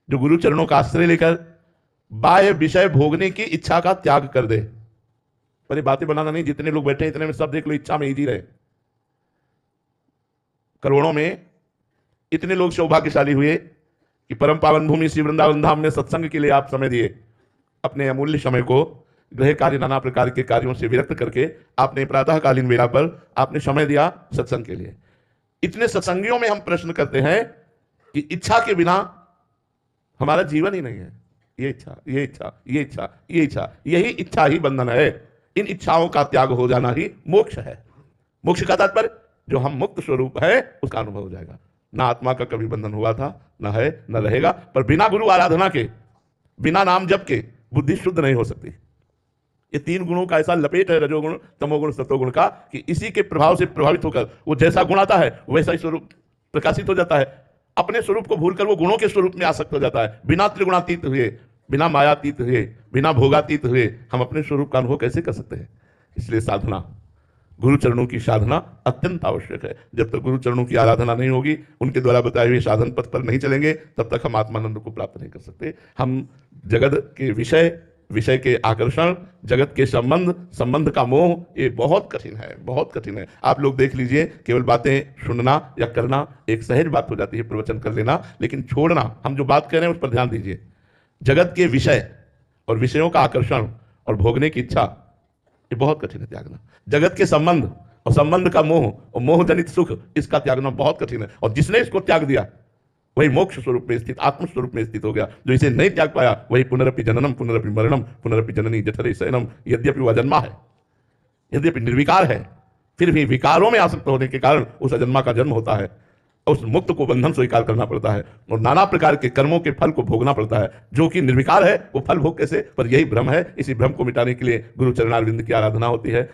जो गुरु चरणों का आश्रय लेकर बाह्य विषय भोगने की इच्छा का त्याग कर दे। पर ये बातें बनाना नहीं, जितने लोग बैठे हैं इतने में सब देख लो इच्छा में ही जी रहे। करोड़ों में इतने लोग सौभाग्यशाली हुए कि परम पावन भूमि श्री वृंदावन धाम में सत्संग के लिए आप समय दिए। अपने अमूल्य समय को गृह कार्य नाना प्रकार के कार्यों से विरक्त करके आपने प्रातःकालीन वेला पर आपने समय दिया सत्संग के लिए। इतने सत्संगियों में हम प्रश्न करते हैं कि इच्छा के बिना हमारा जीवन ही नहीं है। ये इच्छा, ये इच्छा, ये इच्छा, ये इच्छा, यही इच्छा ही बंधन है। इन इच्छाओं का त्याग हो जाना ही मोक्ष है। मोक्ष का तात्पर्य जो हम मुक्त स्वरूप है उसका अनुभव हो जाएगा। ना आत्मा का कभी बंधन हुआ था, ना है, ना रहेगा। पर बिना गुरु आराधना के, बिना नाम जप के बुद्धि शुद्ध नहीं हो सकती। ये तीन गुणों का ऐसा लपेट है, रजोगुण, तमोगुण, सतोगुण का, कि इसी के प्रभाव से प्रभावित होकर वो जैसा गुण आता है वैसा ही स्वरूप प्रकाशित हो जाता है। अपने स्वरूप को भूलकर वो गुणों के स्वरूप में आसक्त हो जाता है। बिना त्रिगुणातीत हुए, बिना मायातीत हुए, बिना भोगातीत हुए हम अपने स्वरूप का अनुभव कैसे कर सकते हैं? इसलिए साधना, गुरु चरणों की साधना अत्यंत आवश्यक है। जब तक गुरु चरणों की आराधना नहीं होगी, उनके द्वारा बताए हुए साधन पथ पर नहीं चलेंगे, तब तक हम आत्मानंद को प्राप्त नहीं कर सकते। हम जगत के विषय, विषय के आकर्षण, जगत के संबंध, संबंध का मोह, ये बहुत कठिन है, बहुत कठिन है। आप लोग देख लीजिए, केवल बातें सुनना या करना एक सहज बात हो जाती है, प्रवचन कर लेना, लेकिन छोड़ना, हम जो बात कर रहे हैं उस पर ध्यान दीजिए। जगत के विषय और विषयों का आकर्षण और भोगने की इच्छा, ये बहुत कठिन है त्यागना। जगत के संबंध और संबंध का मोह और मोह जनित सुख, इसका त्यागना बहुत कठिन है। और जिसने इसको त्याग दिया वही मोक्ष स्वरूप में स्थित, आत्म स्वरूप में स्थित हो गया। जो इसे नहीं त्याग पाया वही पुनरपि जननम पुनरपि मरणम पुनरपि जननी जठरे शयनम, यद्यपि वह अजन्मा है, यद्यपि निर्विकार है, फिर भी विकारों में आसक्त होने के कारण उस अजन्मा का जन्म होता है। उस मुक्त को बंधन स्वीकार करना पड़ता है और नाना प्रकार के कर्मों के फल को भोगना पड़ता है। जो कि निर्विकार है वो फल भोग कैसे? पर यही भ्रम है। इसी भ्रम को मिटाने के लिए गुरु चरणारविंद की आराधना होती है।